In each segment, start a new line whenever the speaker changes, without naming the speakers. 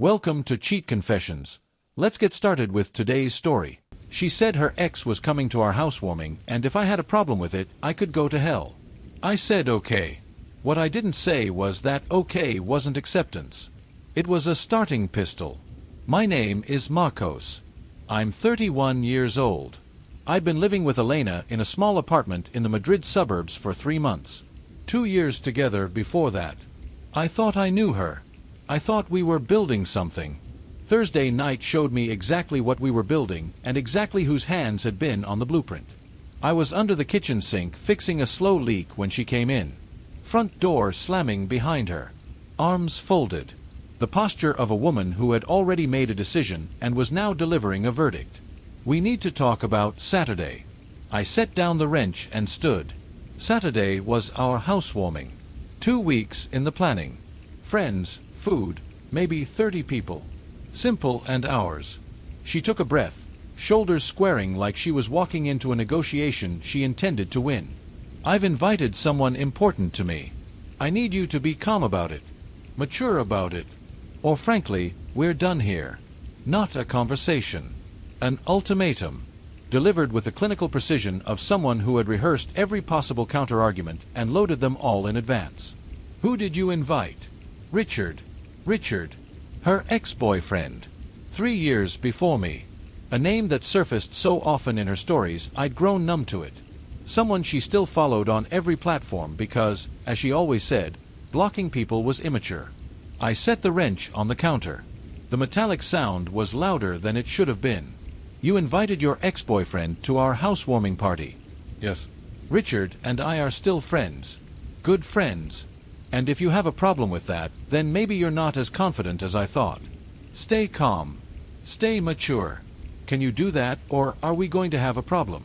Welcome to Cheat Confessions. Let's get started with today's story. She said her ex was coming to our housewarming, and if I had a problem with it, I could go to hell. I said okay. What I didn't say was that okay wasn't acceptance. It was a starting pistol. My name is Marcos. I'm 31 years old. I've been living with Elena in a small apartment in the Madrid suburbs for 3 months. 2 years together before that. I thought I knew her. I thought we were building something. Thursday night showed me exactly what we were building and exactly whose hands had been on the blueprint. I was under the kitchen sink fixing a slow leak when she came in. Front door slamming behind her. Arms folded. The posture of a woman who had already made a decision and was now delivering a verdict. We need to talk about Saturday. I set down the wrench and stood. Saturday was our housewarming. 2 weeks in the planning. Friends, food, maybe 30 people. Simple and ours. She took a breath, shoulders squaring like she was walking into a negotiation she intended to win. I've invited someone important to me. I need you to be calm about it, mature about it. Or frankly, we're done here. Not a conversation. An ultimatum. Delivered with the clinical precision of someone who had rehearsed every possible counter-argument and loaded them all in advance. Who did you invite? Richard. Richard. Her ex-boyfriend. 3 years before me. A name that surfaced so often in her stories I'd grown numb to it. Someone she still followed on every platform because, as she always said, blocking people was immature. I set the wrench on the counter. The metallic sound was louder than it should have been. You invited your ex-boyfriend to our housewarming party. Yes. Richard and I are still friends. Good friends. And if you have a problem with that, then maybe you're not as confident as I thought. Stay calm. Stay mature. Can you do that, or are we going to have a problem?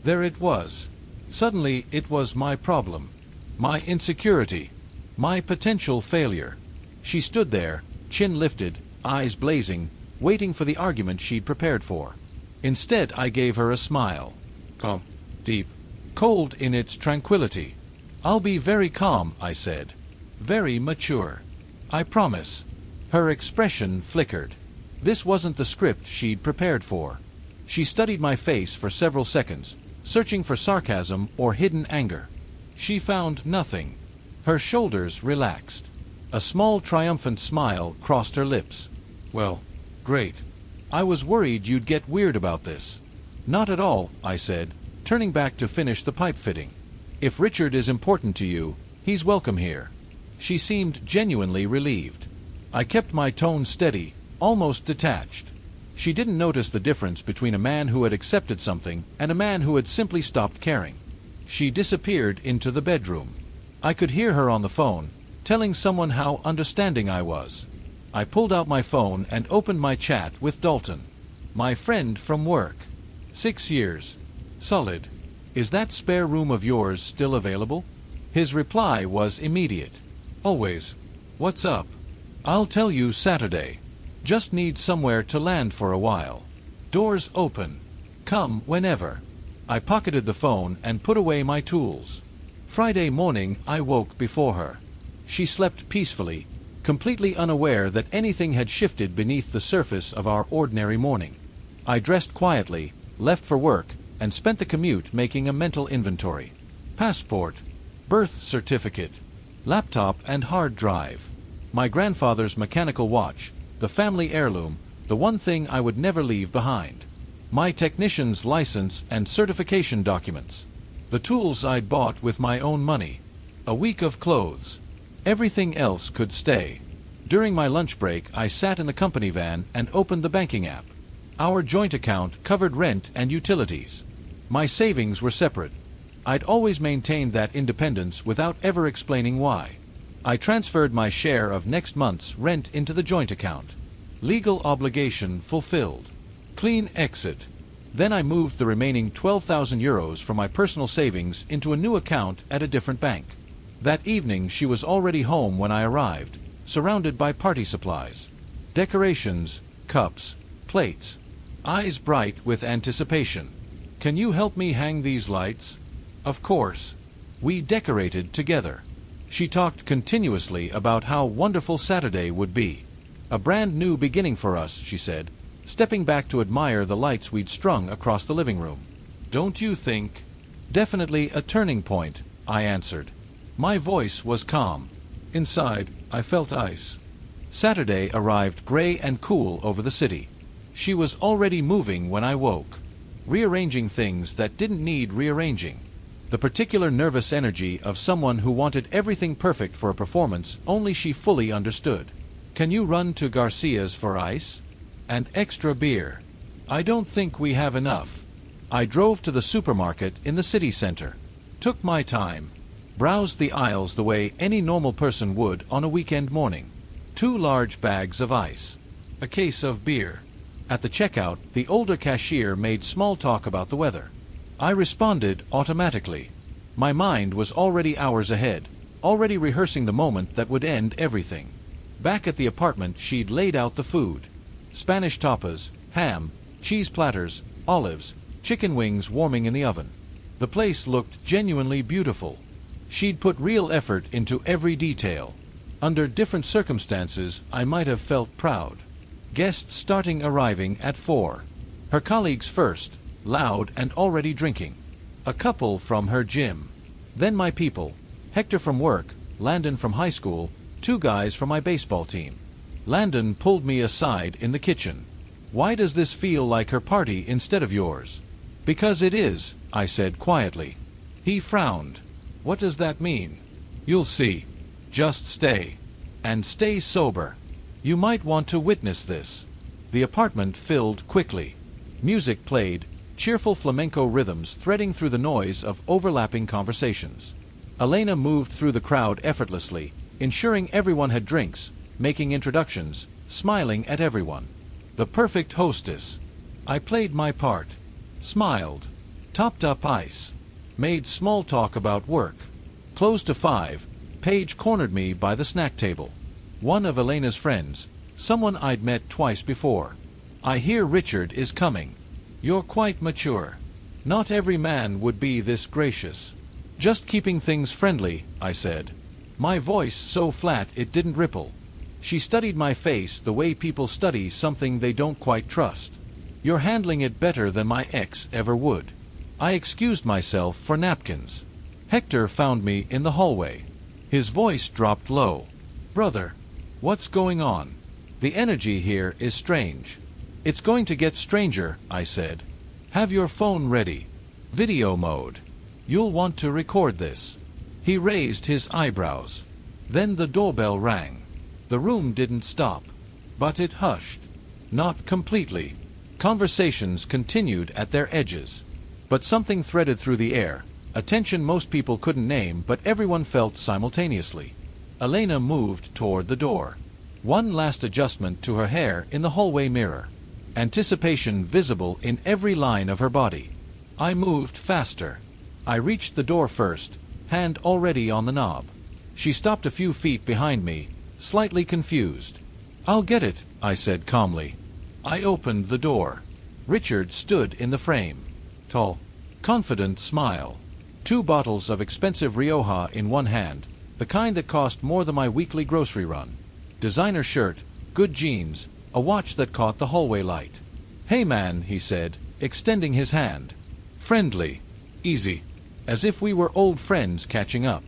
There it was. Suddenly, it was my problem. My insecurity. My potential failure. She stood there, chin lifted, eyes blazing, waiting for the argument she'd prepared for. Instead, I gave her a smile. Calm, deep, cold in its tranquility. I'll be very calm, I said. Very mature. I promise. Her expression flickered. This wasn't the script she'd prepared for. She studied my face for several seconds, searching for sarcasm or hidden anger. She found nothing. Her shoulders relaxed. A small triumphant smile crossed her lips. Well, great. I was worried you'd get weird about this. Not at all, I said, turning back to finish the pipe fitting. If Richard is important to you, he's welcome here. She seemed genuinely relieved. I kept my tone steady, almost detached. She didn't notice the difference between a man who had accepted something and a man who had simply stopped caring. She disappeared into the bedroom. I could hear her on the phone, telling someone how understanding I was. I pulled out my phone and opened my chat with Dalton. My friend from work. 6 years. Solid. Is that spare room of yours still available? His reply was immediate. Always. What's up? I'll tell you Saturday. Just need somewhere to land for a while. Doors open. Come whenever. I pocketed the phone and put away my tools. Friday morning I woke before her. She slept peacefully, completely unaware that anything had shifted beneath the surface of our ordinary morning. I dressed quietly, left for work, and spent the commute making a mental inventory. Passport, birth certificate, laptop and hard drive. My grandfather's mechanical watch, the family heirloom, the one thing I would never leave behind. My technician's license and certification documents. The tools I'd bought with my own money. A week of clothes. Everything else could stay. During my lunch break, I sat in the company van and opened the banking app. Our joint account covered rent and utilities. My savings were separate. I'd always maintained that independence without ever explaining why. I transferred my share of next month's rent into the joint account. Legal obligation fulfilled. Clean exit. Then I moved the remaining 12,000 euros from my personal savings into a new account at a different bank. That evening she was already home when I arrived, surrounded by party supplies. Decorations, cups, plates. Eyes bright with anticipation. Can you help me hang these lights? Of course. We decorated together. She talked continuously about how wonderful Saturday would be. A brand new beginning for us, she said, stepping back to admire the lights we'd strung across the living room. Don't you think? Definitely a turning point, I answered. My voice was calm. Inside, I felt ice. Saturday arrived gray and cool over the city. She was already moving when I woke, rearranging things that didn't need rearranging. The particular nervous energy of someone who wanted everything perfect for a performance only she fully understood. Can you run to Garcia's for ice? And extra beer. I don't think we have enough. I drove to the supermarket in the city center. Took my time. Browsed the aisles the way any normal person would on a weekend morning. 2 large bags of ice. A case of beer. At the checkout, the older cashier made small talk about the weather. I responded automatically. My mind was already hours ahead, already rehearsing the moment that would end everything. Back at the apartment, she'd laid out the food. Spanish tapas, ham, cheese platters, olives, chicken wings warming in the oven. The place looked genuinely beautiful. She'd put real effort into every detail. Under different circumstances, I might have felt proud. Guests starting arriving at 4. Her colleagues first, loud and already drinking. A couple from her gym. Then my people, Hector from work, Landon from high school, 2 guys from my baseball team. Landon pulled me aside in the kitchen. Why does this feel like her party instead of yours? Because it is, I said quietly. He frowned. What does that mean? You'll see. Just stay. And stay sober. You might want to witness this. The apartment filled quickly. Music played, cheerful flamenco rhythms threading through the noise of overlapping conversations. Elena moved through the crowd effortlessly, ensuring everyone had drinks, making introductions, smiling at everyone. The perfect hostess. I played my part. Smiled. Topped up ice. Made small talk about work. Close to 5, Paige cornered me by the snack table. One of Elena's friends, someone I'd met twice before. I hear Richard is coming. You're quite mature. Not every man would be this gracious. Just keeping things friendly, I said. My voice so flat it didn't ripple. She studied my face the way people study something they don't quite trust. You're handling it better than my ex ever would. I excused myself for napkins. Hector found me in the hallway. His voice dropped low. Brother, what's going on? The energy here is strange. It's going to get stranger, I said. Have your phone ready. Video mode. You'll want to record this. He raised his eyebrows. Then the doorbell rang. The room didn't stop, but it hushed. Not completely. Conversations continued at their edges. But something threaded through the air, a tension most people couldn't name but everyone felt simultaneously. Elena moved toward the door. One last adjustment to her hair in the hallway mirror. Anticipation visible in every line of her body. I moved faster. I reached the door first, hand already on the knob. She stopped a few feet behind me, slightly confused. I'll get it, I said calmly. I opened the door. Richard stood in the frame. Tall, confident smile. 2 bottles of expensive Rioja in one hand, the kind that cost more than my weekly grocery run. Designer shirt, good jeans, a watch that caught the hallway light. Hey man, he said, extending his hand. Friendly. Easy. As if we were old friends catching up.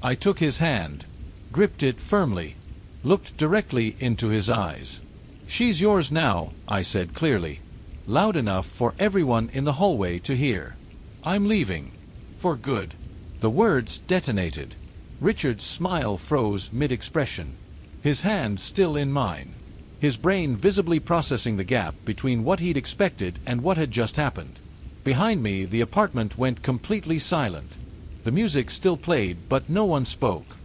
I took his hand. Gripped it firmly. Looked directly into his eyes. She's yours now, I said clearly. Loud enough for everyone in the hallway to hear. I'm leaving. For good. The words detonated. Richard's smile froze mid-expression. His hand still in mine. His brain visibly processing the gap between what he'd expected and what had just happened. Behind me, the apartment went completely silent. The music still played, but no one spoke.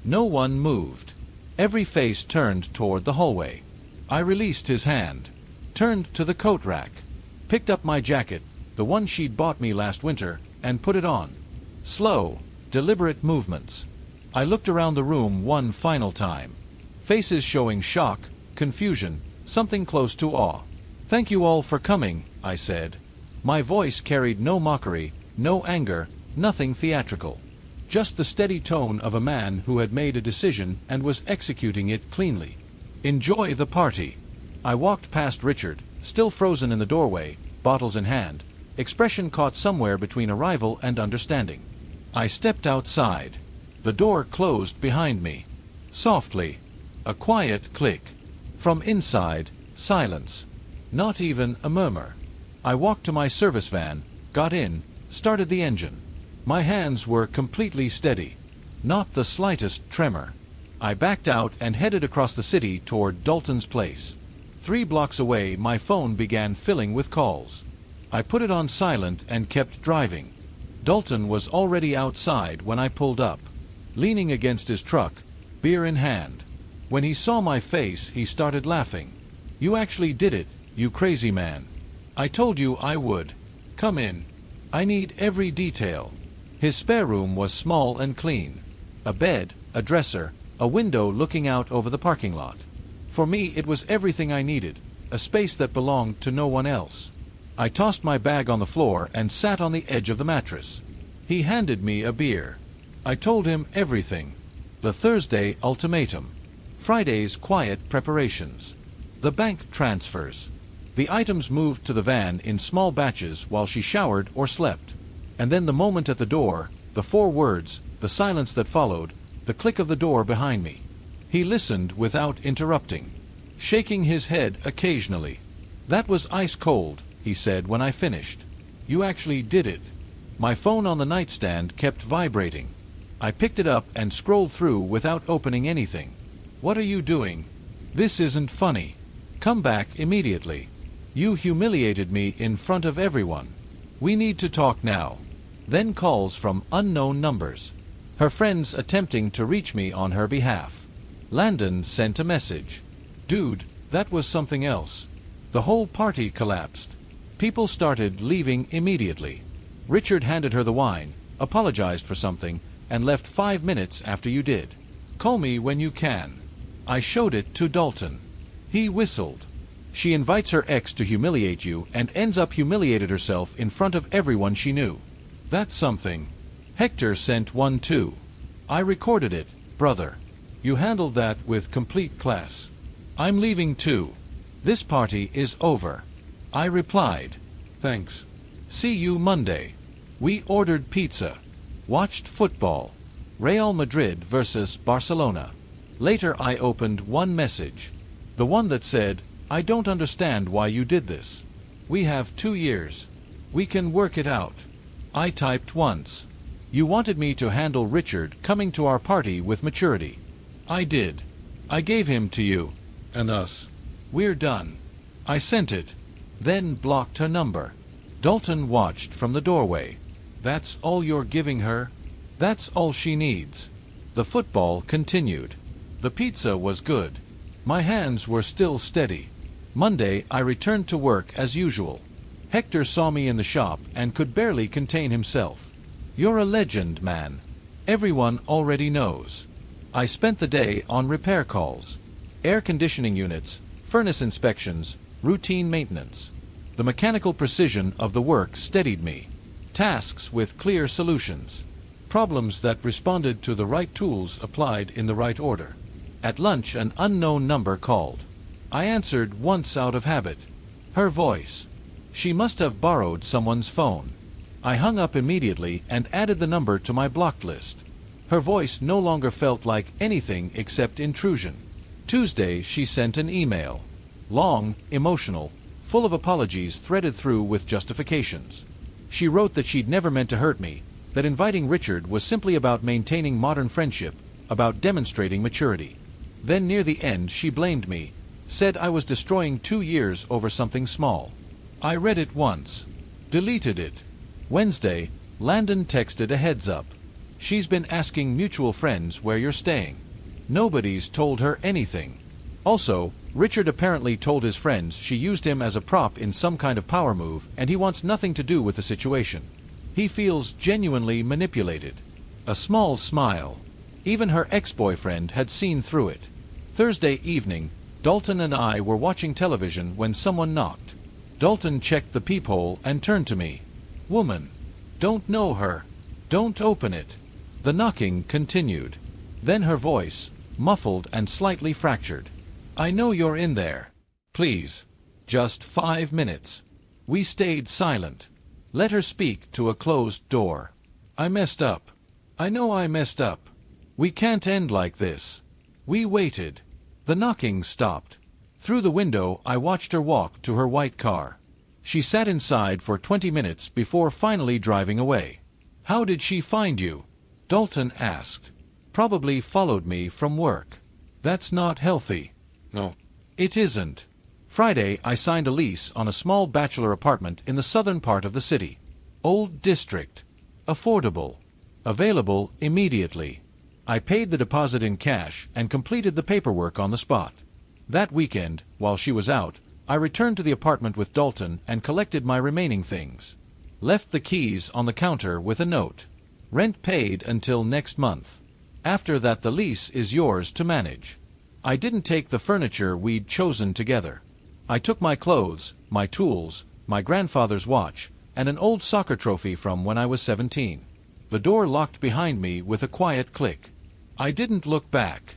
No one moved. Every face turned toward the hallway. I released his hand. Turned to the coat rack. Picked up my jacket, the one she'd bought me last winter, and put it on. Slow, deliberate movements. I looked around the room one final time. Faces showing shock, confusion, something close to awe. Thank you all for coming, I said. My voice carried no mockery, no anger, nothing theatrical. Just the steady tone of a man who had made a decision and was executing it cleanly. Enjoy the party. I walked past Richard, still frozen in the doorway, bottles in hand, expression caught somewhere between arrival and understanding. I stepped outside. The door closed behind me. Softly. A quiet click. From inside, silence. Not even a murmur. I walked to my service van, got in, started the engine. My hands were completely steady. Not the slightest tremor. I backed out and headed across the city toward Dalton's place. 3 blocks away, my phone began filling with calls. I put it on silent and kept driving. Dalton was already outside when I pulled up, leaning against his truck, beer in hand. When he saw my face, he started laughing. "You actually did it, you crazy man. I told you I would. Come in. I need every detail." His spare room was small and clean. A bed, a dresser, a window looking out over the parking lot. For me, it was everything I needed, a space that belonged to no one else. I tossed my bag on the floor and sat on the edge of the mattress. He handed me a beer. I told him everything. The Thursday ultimatum. Friday's quiet preparations. The bank transfers. The items moved to the van in small batches while she showered or slept. And then the moment at the door, the 4 words, the silence that followed, the click of the door behind me. He listened without interrupting, shaking his head occasionally. "That was ice cold," he said when I finished. "You actually did it." My phone on the nightstand kept vibrating. I picked it up and scrolled through without opening anything. "What are you doing? This isn't funny. Come back immediately. You humiliated me in front of everyone. We need to talk now." Then calls from unknown numbers. Her friends attempting to reach me on her behalf. Landon sent a message. "Dude, that was something else." The whole party collapsed. People started leaving immediately. Richard handed her the wine, apologized for something, and left 5 minutes after you did. "Call me when you can." I showed it to Dalton. He whistled. She invites her ex to humiliate you and ends up humiliated herself in front of everyone she knew. That's something. Hector sent one too. "I recorded it, brother. You handled that with complete class. I'm leaving too. This party is over." I replied, "Thanks. See you Monday." We ordered pizza. Watched football. Real Madrid versus Barcelona. Later I opened one message. The one that said, "I don't understand why you did this. We have 2 years. We can work it out." I typed once. "You wanted me to handle Richard coming to our party with maturity. I did. I gave him to you. And us. We're done." I sent it. Then blocked her number. Dalton watched from the doorway. "That's all you're giving her? That's all she needs." The football continued. The pizza was good. My hands were still steady. Monday I returned to work as usual. Hector saw me in the shop and could barely contain himself. "You're a legend, man. Everyone already knows." I spent the day on repair calls. Air conditioning units, furnace inspections, routine maintenance. The mechanical precision of the work steadied me. Tasks with clear solutions. Problems that responded to the right tools applied in the right order. At lunch an unknown number called. I answered once out of habit. Her voice. She must have borrowed someone's phone. I hung up immediately and added the number to my blocked list. Her voice no longer felt like anything except intrusion. Tuesday she sent an email. Long, emotional, full of apologies threaded through with justifications. She wrote that she'd never meant to hurt me, that inviting Richard was simply about maintaining modern friendship, about demonstrating maturity. Then near the end she blamed me, said I was destroying 2 years over something small. I read it once. Deleted it. Wednesday, Landon texted a heads up. "She's been asking mutual friends where you're staying. Nobody's told her anything." Also, Richard apparently told his friends she used him as a prop in some kind of power move and he wants nothing to do with the situation. He feels genuinely manipulated. A small smile. Even her ex-boyfriend had seen through it. Thursday evening, Dalton and I were watching television when someone knocked. Dalton checked the peephole and turned to me. "Woman. Don't know her. Don't open it." The knocking continued. Then her voice, muffled and slightly fractured. I know you're in there. Please. Just 5 minutes. We stayed silent. Let her speak to a closed door. I messed up. I know I messed up. We can't end like this. We waited. The knocking stopped. Through the window I watched her walk to her white car. She sat inside for 20 minutes before finally driving away. How did she find you? Dalton asked. Probably followed me from work. That's not healthy. No. It isn't. Friday I signed a lease on a small bachelor apartment in the southern part of the city. Old district. Affordable. Available immediately. I paid the deposit in cash and completed the paperwork on the spot. That weekend, while she was out, I returned to the apartment with Dalton and collected my remaining things. Left the keys on the counter with a note. Rent paid until next month. After that the lease is yours to manage. I didn't take the furniture we'd chosen together. I took my clothes, my tools, my grandfather's watch, and an old soccer trophy from when I was 17. The door locked behind me with a quiet click. I didn't look back.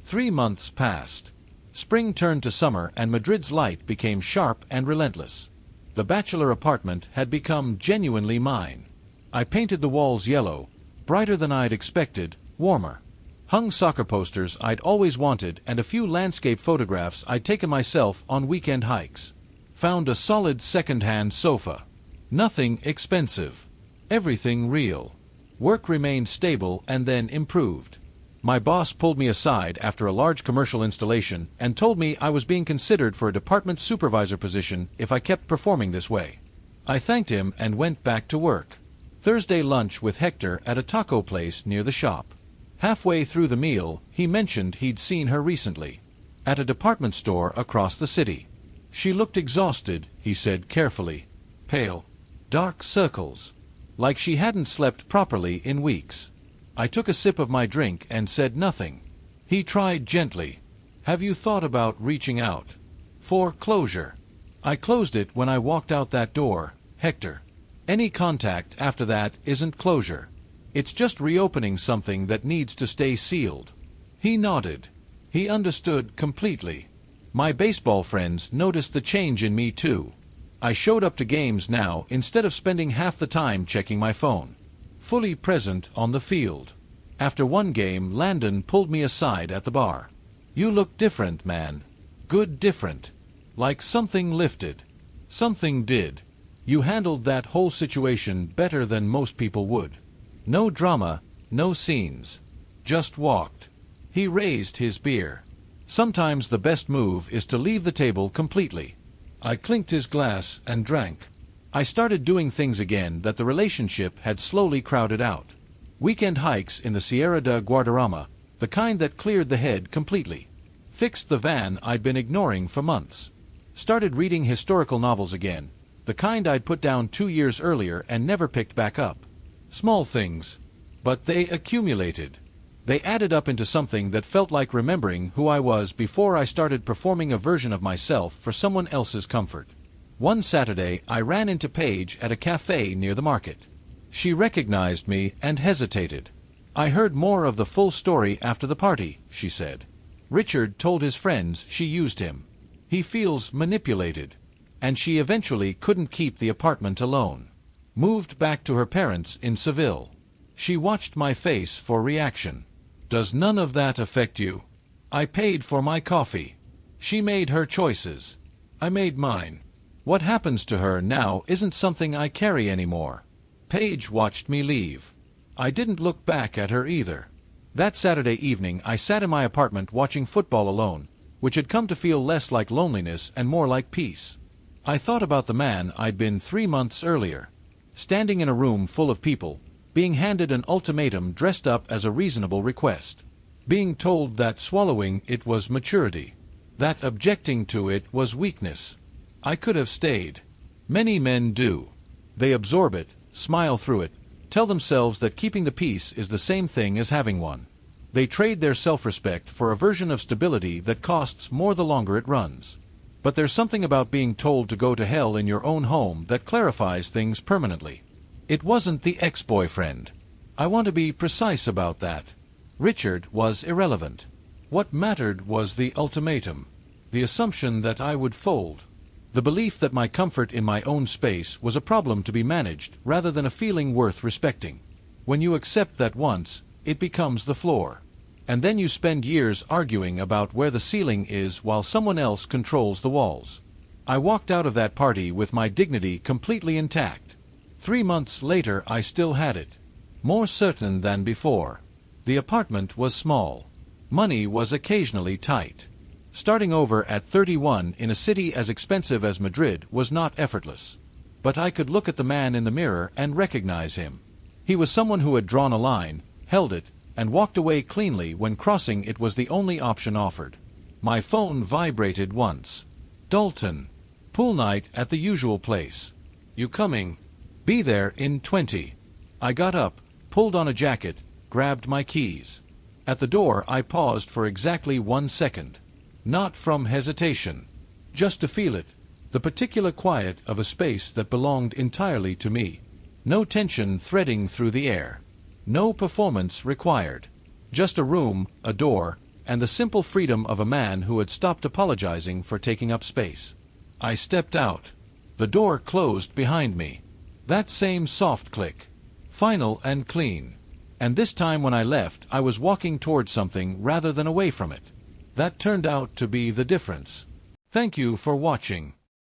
3 months passed. Spring turned to summer and Madrid's light became sharp and relentless. The bachelor apartment had become genuinely mine. I painted the walls yellow, brighter than I'd expected, warmer. Hung soccer posters I'd always wanted and a few landscape photographs I'd taken myself on weekend hikes. Found a solid second-hand sofa. Nothing expensive. Everything real. Work remained stable and then improved. My boss pulled me aside after a large commercial installation and told me I was being considered for a department supervisor position if I kept performing this way. I thanked him and went back to work. Thursday lunch with Hector at a taco place near the shop. Halfway through the meal, he mentioned he'd seen her recently. At a department store across the city. She looked exhausted, he said carefully. Pale. Dark circles. Like she hadn't slept properly in weeks. I took a sip of my drink and said nothing. He tried gently. Have you thought about reaching out? For closure. I closed it when I walked out that door, Hector. Any contact after that isn't closure. It's just reopening something that needs to stay sealed. He nodded. He understood completely. My baseball friends noticed the change in me too. I showed up to games now instead of spending half the time checking my phone. Fully present on the field. After one game, Landon pulled me aside at the bar. You look different, man. Good different. Like something lifted. Something did. You handled that whole situation better than most people would. No drama, no scenes. Just walked. He raised his beer. Sometimes the best move is to leave the table completely. I clinked his glass and drank. I started doing things again that the relationship had slowly crowded out. Weekend hikes in the Sierra de Guadarrama, the kind that cleared the head completely. Fixed the van I'd been ignoring for months. Started reading historical novels again, the kind I'd put down 2 years earlier and never picked back up. Small things. But they accumulated. They added up into something that felt like remembering who I was before I started performing a version of myself for someone else's comfort. One Saturday, I ran into Paige at a cafe near the market. She recognized me and hesitated. I heard more of the full story after the party, she said. Richard told his friends she used him. He feels manipulated. And she eventually couldn't keep the apartment alone. Moved back to her parents in Seville. She watched my face for reaction. Does none of that affect you? I paid for my coffee. She made her choices. I made mine. What happens to her now isn't something I carry anymore. Paige watched me leave. I didn't look back at her either. That Saturday evening I sat in my apartment watching football alone, which had come to feel less like loneliness and more like peace. I thought about the man I'd been 3 months earlier. Standing in a room full of people, being handed an ultimatum dressed up as a reasonable request. Being told that swallowing it was maturity. That objecting to it was weakness. I could have stayed. Many men do. They absorb it, smile through it, tell themselves that keeping the peace is the same thing as having one. They trade their self-respect for a version of stability that costs more the longer it runs. But there's something about being told to go to hell in your own home that clarifies things permanently. It wasn't the ex-boyfriend. I want to be precise about that. Richard was irrelevant. What mattered was the ultimatum. The assumption that I would fold. The belief that my comfort in my own space was a problem to be managed rather than a feeling worth respecting. When you accept that once, it becomes the floor. And then you spend years arguing about where the ceiling is while someone else controls the walls. I walked out of that party with my dignity completely intact. 3 months later I still had it. More certain than before. The apartment was small. Money was occasionally tight. Starting over at 31 in a city as expensive as Madrid was not effortless. But I could look at the man in the mirror and recognize him. He was someone who had drawn a line, held it, and walked away cleanly when crossing it was the only option offered. My phone vibrated once. Dalton. Pool night at the usual place. You coming? Be there in 20. I got up, pulled on a jacket, grabbed my keys. At the door I paused for exactly 1 second. Not from hesitation. Just to feel it. The particular quiet of a space that belonged entirely to me. No tension threading through the air. No performance required. Just a room, a door, and the simple freedom of a man who had stopped apologizing for taking up space. I stepped out. The door closed behind me. That same soft click. Final and clean. And this time when I left, I was walking towards something rather than away from it. That turned out to be the difference. Thank you for watching.